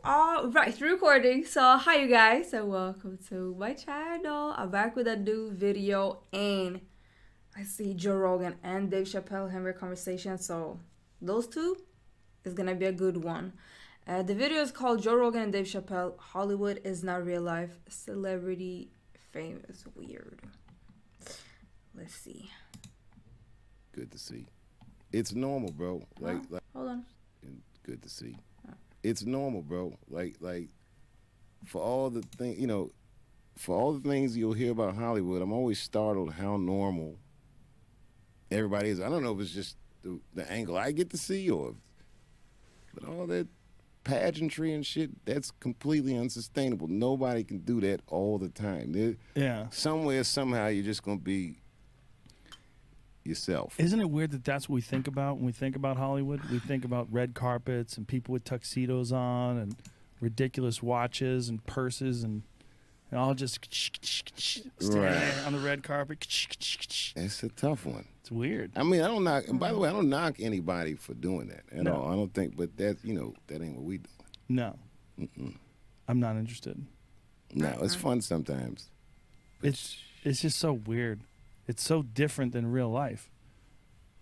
All right, recording. So, hi you guys, and welcome to my channel. I'm back with a new video, and I see Joe Rogan and Dave Chappelle having a conversation. So, those two is gonna be a good one. The video is called Joe Rogan and Dave Chappelle. Hollywood is not real life. Celebrity fame is weird. Let's see. Good to see. It's normal, bro. Hold on. Good to see. It's normal, bro. For all the for all the things you'll hear about Hollywood, I'm always startled how normal everybody is. I don't know if it's just the angle I get to see but all that pageantry and shit, that's completely unsustainable. Nobody can do that all the time. Yeah. Somewhere, somehow, you're just going to be yourself. Isn't it weird that that's what we think about when we think about Hollywood? We think about red carpets and people with tuxedos on and ridiculous watches and purses and all just standing there on the red carpet. That's a tough one. It's weird. I mean, I don't knock, and by the way, I don't knock anybody for doing that at all. I don't think, but that ain't what we do. No. I'm not interested. No, it's fun sometimes. It's just so weird. It's so different than real life.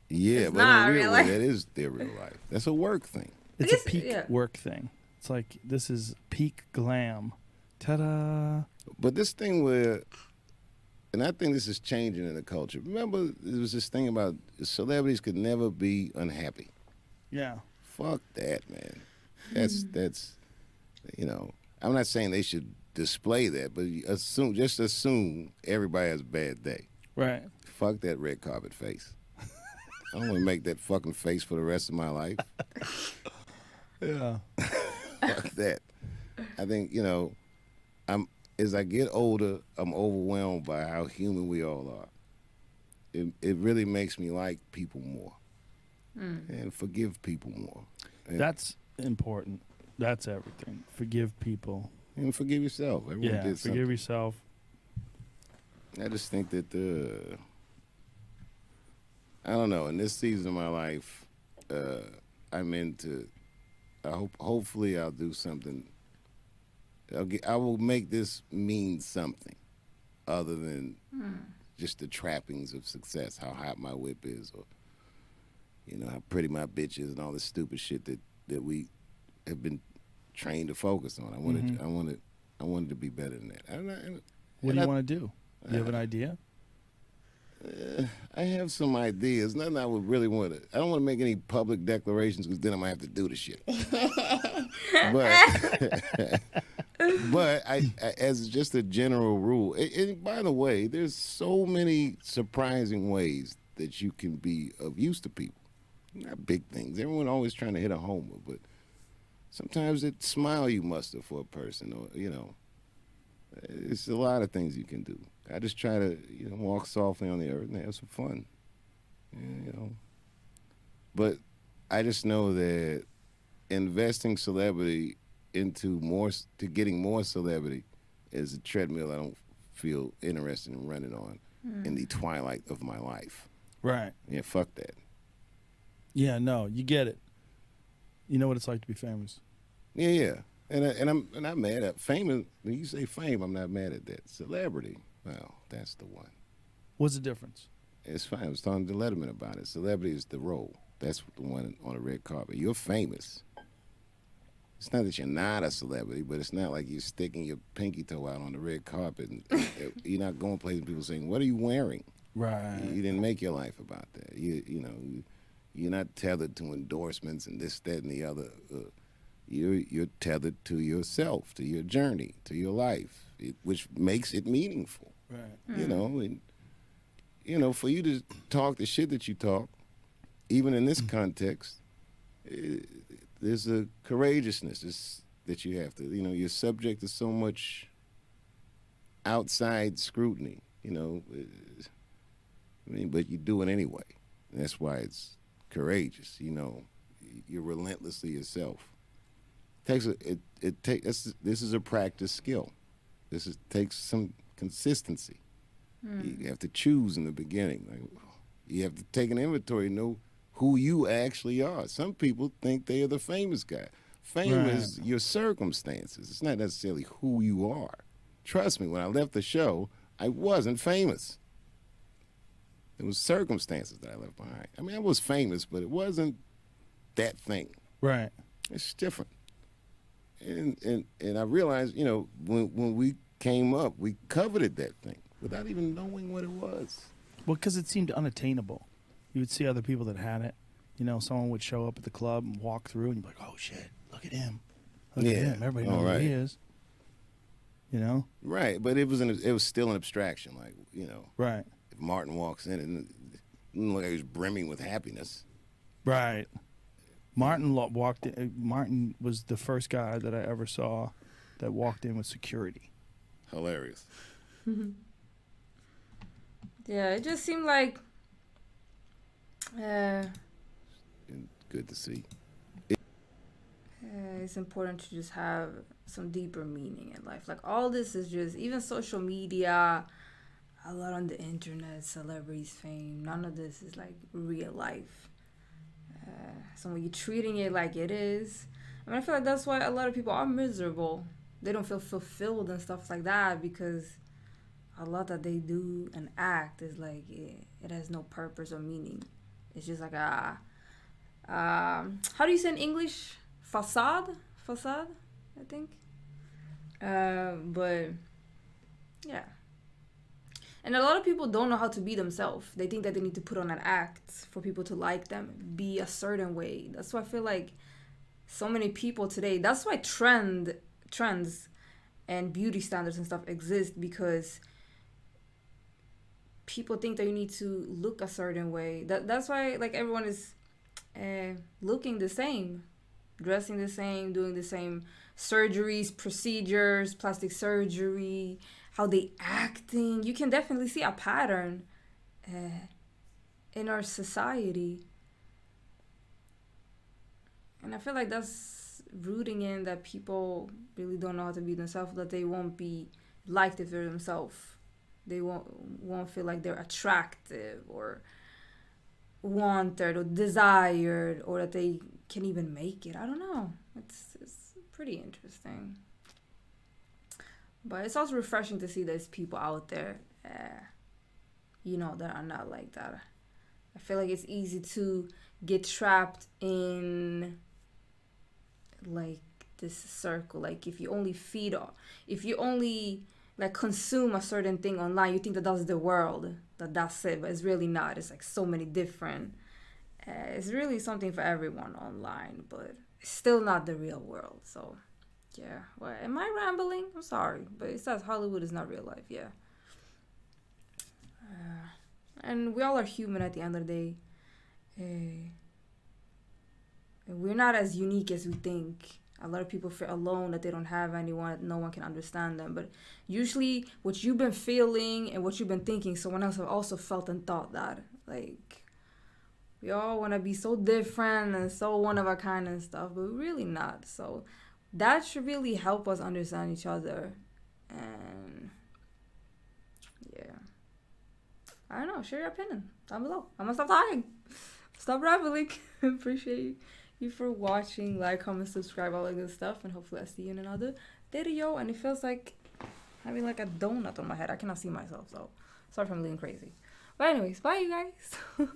Yeah, It's but not in real real life, life. that is their real life. That's a work thing. It's guess, a peak yeah. work thing. It's like this is peak glam. Ta-da. But this thing where, and I think this is changing in the culture. Remember, there was this thing about celebrities could never be unhappy. Yeah. Fuck that, man. That's I'm not saying they should display that, but just assume everybody has a bad day. Right. Fuck that red carpet face. I don't want to make that fucking face for the rest of my life. Yeah. Fuck that. I think, as I get older, I'm overwhelmed by how human we all are. It really makes me like people more and forgive people more. That's important. That's everything. Forgive people. And forgive yourself. Everyone Yeah. did something. Forgive yourself. I just think that I don't know. In this season of my life, I'm into. Hopefully, I'll do something. I will make this mean something, other than just the trappings of success. How hot my whip is, or how pretty my bitch is, and all this stupid shit that we have been trained to focus on. I wanted to be better than that. What do you want to do? Do you have an idea? I have some ideas. Nothing I would really want to. I don't want to make any public declarations because then I might have to do the shit. But I, as just a general rule, and by the way, there's so many surprising ways that you can be of use to people. Not big things. Everyone always trying to hit a homer, but sometimes it's smile you muster for a person, or it's a lot of things you can do. I just try to, walk softly on the earth and have some fun, But I just know that investing celebrity to getting more celebrity is a treadmill I don't feel interested in running on in the twilight of my life. Right. Yeah, fuck that. Yeah, no, you get it. You know what it's like to be famous. Yeah. And I'm not mad at fame. When you say fame, I'm not mad at that. Celebrity, well, that's the one. What's the difference? It's fine. I was talking to Letterman about it. Celebrity is the role. That's the one on the red carpet. You're famous. It's not that you're not a celebrity, but it's not like you're sticking your pinky toe out on the red carpet. And you're not going places and people saying, "What are you wearing?" Right. You didn't make your life about that. You're not tethered to endorsements and this, that, and the other. You're tethered to yourself, to your journey, to your life, which makes it meaningful. Right. For you to talk the shit that you talk, even in this context, there's a courageousness that you have to. You're subject to so much outside scrutiny. But you do it anyway. And that's why it's courageous. You're relentlessly yourself. This is a practice skill. Takes some consistency. You have to choose in the beginning. You have to take an inventory and know who you actually are. Some people think they are the famous guy. Fame Right. is your circumstances. It's not necessarily who you are. Trust me, when I left the show, I wasn't famous. It was circumstances that I left behind. I mean, I was famous, but it wasn't that thing. Right. It's different. And I realized, you know, when we came up, we coveted that thing without even knowing what it was. Well, because it seemed unattainable. You would see other people that had it. You know, someone would show up at the club and walk through, and you'd be like, "Oh shit, look at him! Look at Yeah. him! Everybody Oh, knows who right. he is." You know. Right, but it was still an abstraction. Like, you know, Right. if Martin walks in and it didn't look like he was brimming with happiness. Right. Martin walked in. Martin was the first guy that I ever saw that walked in with security. Hilarious. Yeah, it just seemed like And good to see. it's important to just have some deeper meaning in life. Like all this is just, even social media, a lot on the internet, celebrities, fame. None of this is like real life. So when you're treating it like it is, I mean, I feel like that's why a lot of people are miserable. They don't feel fulfilled and stuff like that, because a lot that they do and act is like it has no purpose or meaning. It's just like a how do you say in English? Facade, I think. But yeah. And a lot of people don't know how to be themselves. They think that they need to put on an act for people to like them, be a certain way. That's why I feel like so many people today, that's why trends and beauty standards and stuff exist, because people think that you need to look a certain way. That's why like everyone is looking the same, dressing the same, doing the same surgeries, procedures, plastic surgery, how they acting. You can definitely see a pattern in our society. And I feel like that's rooting in that people really don't know how to be themselves, that they won't be liked if they're themselves. They won't feel like they're attractive or wanted or desired, or that they can even make it. I don't know. It's pretty interesting. But it's also refreshing to see there's people out there, you know, that are not like that. I feel like it's easy to get trapped in like this circle. Like if you only like consume a certain thing online, you think that that's the world, that's it, but it's really not. It's like so many different. It's really something for everyone online, but it's still not the real world. So. Yeah, well, am I rambling? I'm sorry, but it says Hollywood is not real life, yeah. And we all are human at the end of the day. We're not as unique as we think. A lot of people feel alone, that they don't have anyone, no one can understand them. But usually what you've been feeling and what you've been thinking, someone else have also felt and thought that. Like, we all want to be so different and so one of a kind and stuff, but we're really not. So that should really help us understand each other. And yeah, I don't know, share your opinion down below. I'm gonna stop talking, stop rambling. Appreciate you for watching. Like, comment, subscribe, all that good stuff, and hopefully I see you in another video. And it feels like having like a donut on my head. I cannot see myself, so sorry if I'm looking crazy. But anyways, bye you guys.